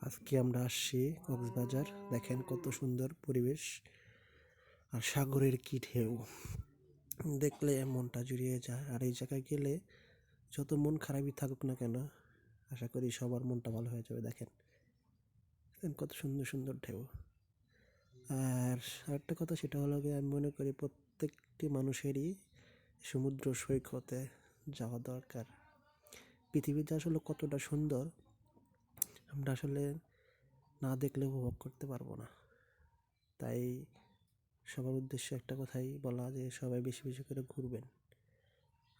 আজকে আমরা আসছি কক্সবাজার। দেখেন কত সুন্দর পরিবেশ আর সাগরের কি ঢেউ, দেখলে মনটা জুড়িয়ে যায়। আর এই জায়গায় গেলে যত মন খারাপই থাকুক না কেন, আশা করি সবার মনটা ভালো হয়ে যাবে। দেখেন কত সুন্দর সুন্দর ঢেউ। আর আরেকটা কথা, সেটা হলো গিয়ে আমি মনে করি প্রত্যেকটি মানুষেরই সমুদ্র সৈকতে যাওয়া দরকার। পৃথিবীতে আসলে কতটা সুন্দর আমরা আসলে না দেখলে উপভোগ করতে পারবো না। তাই সবার উদ্দেশ্যে একটা কথাই বলা, যে সবাই বেশি বেশি করে ঘুরবেন।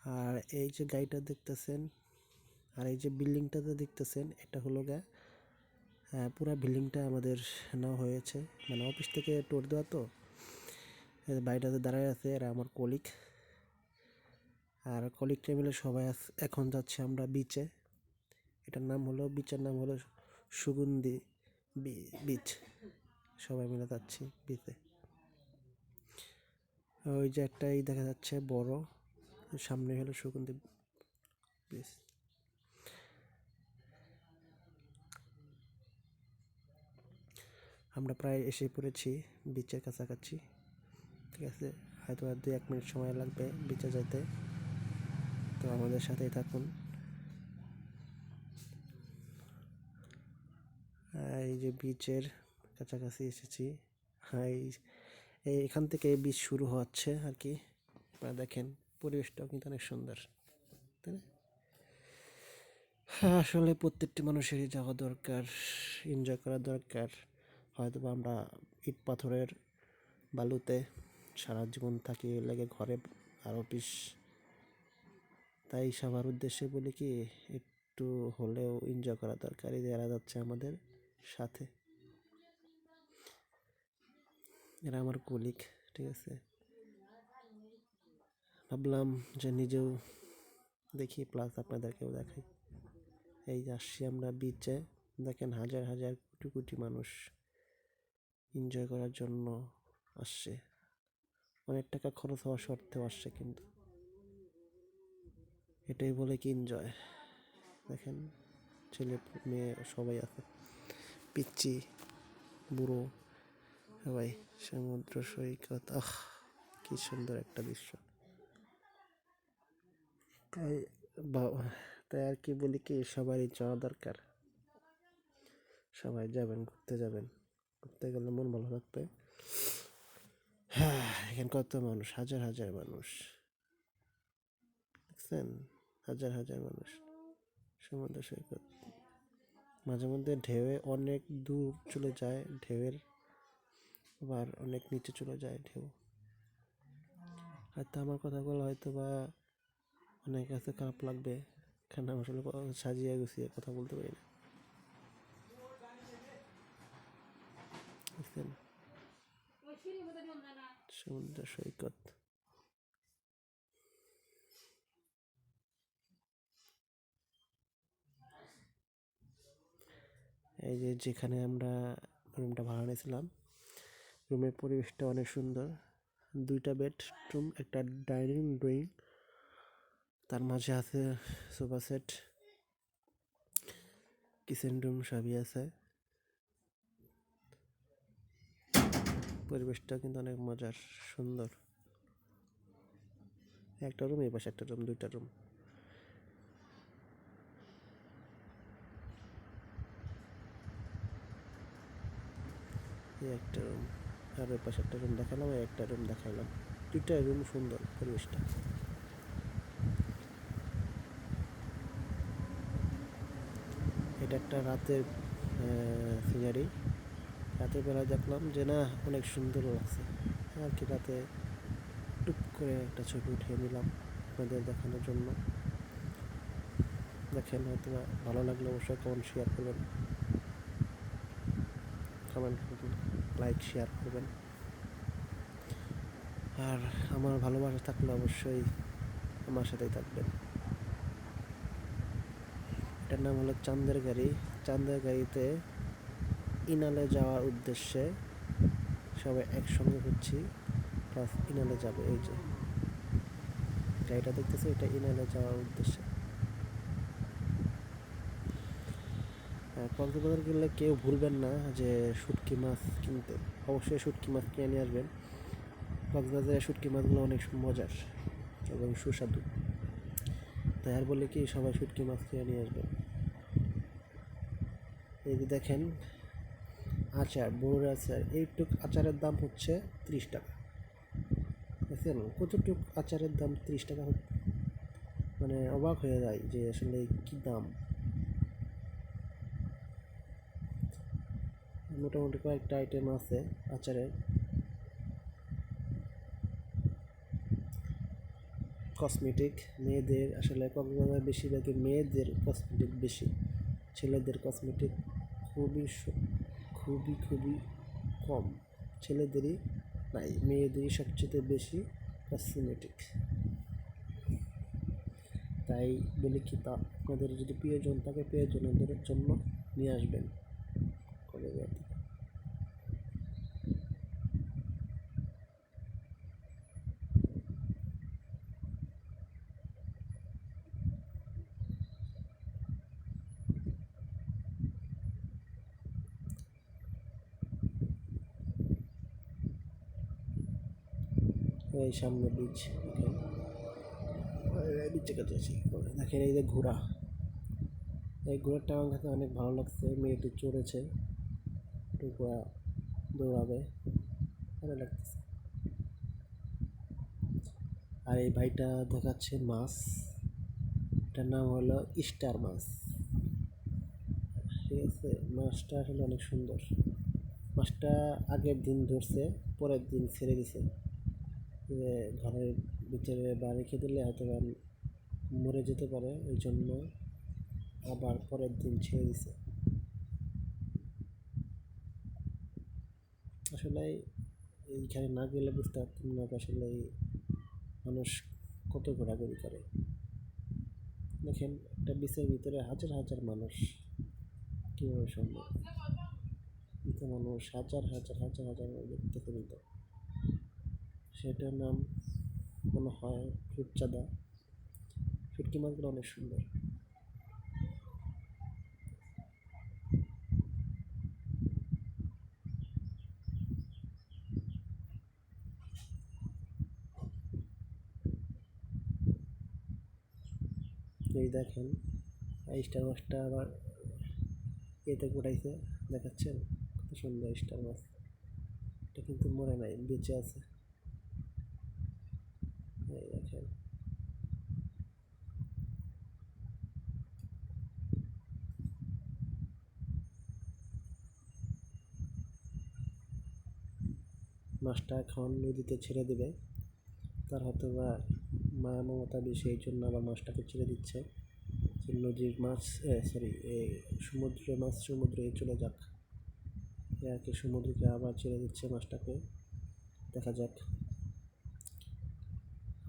আর এই যে গাড়িটা দেখতেছেন আর এই যে বিল্ডিংটাতে দেখতেছেন, এটা হলো পুরা বিল্ডিংটা আমাদের নেওয়া হয়েছে, মানে অফিস থেকে টোর দেওয়া। তো বাড়িটাতে দাঁড়ায় আছে এরা আমার কলিগ, আর কলিগটা মিলে সবাই এখন যাচ্ছে আমরা বিচে। এটার নাম হলো, বিচের নাম হলো সুগন্ধি বিচ। সবাই মিলে যাচ্ছি বিচে। ওই যে একটাই দেখা যাচ্ছে বড়, সামনে হলো সুগন্ধি বিচ। আমরা প্রায় এসে পড়েছি বিচের কাছাকাছি। ঠিক আছে, হয়তো আর 2-1 মিনিট সময় লাগবে বিচে যেতে, তো আমাদের সাথেই থাকুন। এই যে বিচের কাছাকাছি এসেছি। হ্যাঁ, এখান থেকে বিচ শুরু হচ্ছে আর কি। আপনারা দেখেন পরিবেশটাও কিন্তু অনেক সুন্দর, তাই না? হ্যাঁ, আসলে প্রত্যেকটি মানুষেরই যাওয়া দরকার, এনজয় করা দরকার। হয়তো বা আমরা ইট পাথরের বালুতে সারা জীবন থাকি, লেগে ঘরে আর অফিস। তাই সবার উদ্দেশ্যে বলি কি, একটু হলেও এনজয় করা দরকার। এই এরা যাচ্ছে আমাদের সাথে, এরা আমার কলিগ। ঠিক আছে, ভাবলাম যে নিজেও দেখি, প্লাস আপনাদেরকেও দেখাই। এই যে আসছি আমরা বিচে, দেখেন হাজার হাজার কোটি কোটি মানুষ এনজয় করার জন্য আসছে। অনেক টাকা খরচ হওয়া সত্ত্বেও আসছে, কিন্তু এটাই বলে কি এনজয়। দেখেন ছেলে মেয়ে সবাই আছে, পিচ্চি বুড়ো সবাই। সমুদ্র সৈকত, কি সুন্দর একটা দৃশ্য। তাই তাই আর কি বলি কি, সবারই যাওয়া দরকার। সবাই যাবেন, ঘুরতে যাবেন। ঘুরতে গেলে মন ভালো থাকবে। হ্যাঁ, এখানে কত মানুষ, হাজার হাজার মানুষ, দেখছেন? হাজার হাজার মানুষ। সমুদ্র সৈকত, মাঝে মধ্যে ঢেউয়ে অনেক দূর চলে যায়, ঢেউয়ের আবার অনেক নিচে চলে যায় ঢেউ। হয়তো আমার কথাগুলো হয়তো বা অনেক কাছে খারাপ লাগবে, কারণ আমি আসলে সাজিয়ে গুছিয়ে কথা বলতে পারি না, বুঝলেন? সমুদ্র সৈকত, এই যে যেখানে আমরা রুমটা ভাড়া নিয়েছিলাম, রুমের পরিবেশটা অনেক সুন্দর। 2টা বেডরুম, একটা ডাইনিং রুম, তার মাঝে আছে সোফা সেট, কিচেন রুম সবই আছে। পরিবেশটা কিন্তু অনেক মজার, সুন্দর। একটা রুম, এই পাশে একটা রুম, 2টা রুম। এই একটা রুম, আর ওই পাশে একটা রুম দেখালাম, এই একটা রুম দেখাইলাম। 2টা রুম, সুন্দর পরিবেশটা। এটা একটা রাতের সিনারি। রাতের বেলা দেখলাম যে না, অনেক সুন্দর লাগছে আর কি। রাতে টুপ করে একটা ছবি উঠিয়ে নিলাম আপনাদের দেখানোর জন্য। দেখেন, হয়তো ভালো লাগলে অবশ্যই কমেন্ট শেয়ার করবেন, লাইক শেয়ার করবেন। আর আমার ভালোবাসা থাকলে অবশ্যই আমার সাথেই থাকবেন। এটার নাম হলো চাঁদের গাড়ি। চাঁদের গাড়িতে ইনালে যাওয়ার উদ্দেশ্যে সবাই একসঙ্গে হচ্ছি, প্লাস ইনালে যাবে। এই যে গাড়িটা দেখতেছে, এটা ইনালে যাওয়ার উদ্দেশ্যে। কক্সবাজার গেলে কেউ ভুলবেন না যে শুটকি মাছ কিনতে, অবশ্যই শুটকি মাছ কিনে নিয়ে আসবেন। কক্সবাজারের শুটকি মাছগুলো অনেক মজার এবং সুস্বাদু, তাই আর বলে কি সবাই শুটকি মাছ কিনে নিয়ে আসবেন। এই যে দেখেন আচার, বড়ুর আচার, এইটুক আচারের দাম হচ্ছে 30 টাকা। দেখছেন কতটুক আচারের দাম 30 টাকা, মানে অবাক হয়ে যায় যে আসলে কি দাম। মোটামুটি কয়েকটা আইটেম আছে আচারের। কসমেটিক মেয়েদের, আসলে কক্সবাজার বেশিরভাগই মেয়েদের কসমেটিক বেশি, ছেলেদের কসমেটিক খুবই খুবই খুবই কম। ছেলেদেরই নাই, মেয়েদেরই সবচেয়ে বেশি কসমেটিক। তাই বলি কি, তা আপনাদের যদি প্রিয়জন থাকে প্রিয়জনদের জন্য নিয়ে আসবেন কক্সবাজার থেকে। এই সামনে বিচ, বিচে কাছে আছি। দেখেন এই যে ঘোড়া, এই ঘোড়াটা আমার কাছে অনেক ভালো লাগছে। মেয়েটি চড়েছে, একটু ঘোড়া দৌড়াবে, ভালো লাগতেছে। আর এই ভাইটা দেখাচ্ছে মাছ, এটার নাম হলো স্টার মাছ। ঠিক আছে, মাছটা আসলে অনেক সুন্দর। মাছটা আগের দিন ধরছে, পরের দিন ছেড়ে দিছে। ঘরের ভিতরে বা রেখে দিলে হয়তো মরে যেতে পারে, ওই জন্য আবার পরের দিন ছেড়ে দিছে। আসলে এইখানে না গেলে বুঝতে পারতাম না আসলে মানুষ কত ঘোরাঘুরি করে। দেখেন একটা বিচের ভিতরে হাজার হাজার মানুষ, কীভাবে সম্ভব? কিন্তু মানুষ হাজার হাজার হাজার হাজার দেখতেছে কিন্তু। সেটার নাম মনে হয় রূপচাঁদা। শুটকি মাছগুলো অনেক সুন্দর। এই দেখেন স্টার মাছটা আবার এতে গোটাইছে, দেখাচ্ছেন কত সুন্দর স্টার মাছ। এটা কিন্তু মরে নাই, বেঁচে আছে। এই দেখেন মাছটা এখন নদীতে ছেড়ে দেবে, তার হয়তো বা মায়া মমতা বেশি, এই জন্য আবার মাছটাকে ছেড়ে দিচ্ছে যে নদীর মাছ, সরি সমুদ্রের মাছ সমুদ্রে চলে যাক। আর কি সমুদ্রকে আবার ছেড়ে দিচ্ছে মাছটাকে, দেখা যাক।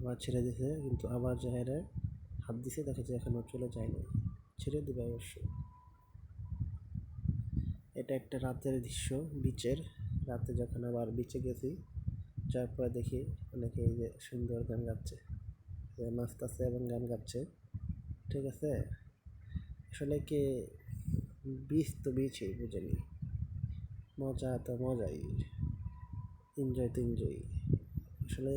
আবার ছেড়ে দিছে, কিন্তু আবার জাহেরে হাত দিছে, দেখা যায় এখনও চলে যায়নি, ছেড়ে দেবে অবশ্যই। এটা একটা রাতের দৃশ্য বিচের। রাতে যখন আবার বিচে গেছি, যার পরে দেখি অনেকে এই যে সুন্দর গান গাচ্ছে, নাচতেছে এবং গান গাচ্ছে। ঠিক আছে, আসলে কি বিচ তো বিচই, বুঝেনি, মজা তো মজাই, এনজয় তো এনজয়। আসলে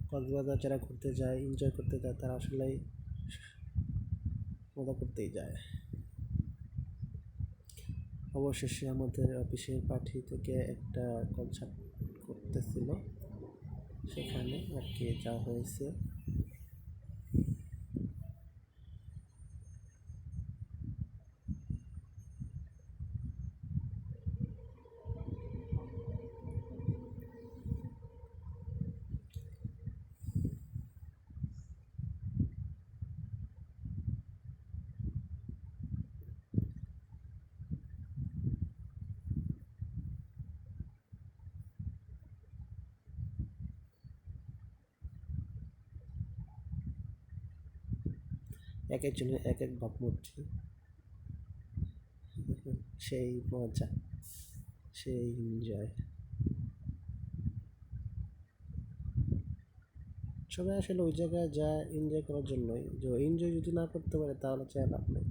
কক্সবাজার যারা ঘুরতে যায়, এনজয় করতে যায়, তারা আসলেই মজা করতেই যায়। অবশেষে আমাদের অফিসের পার্টি থেকে একটা কনসার্ট করতেছিল, সেখানে আর কি যাওয়া হয়েছে। এক একজনের এক এক ভাবমূর্তি, সেই মজা, সেই এনজয়। সবাই আসলে ওই জায়গায় যায় এনজয় করার জন্যই, যে এনজয় যদি না করতে পারে তাহলে চায় লাভ নেই।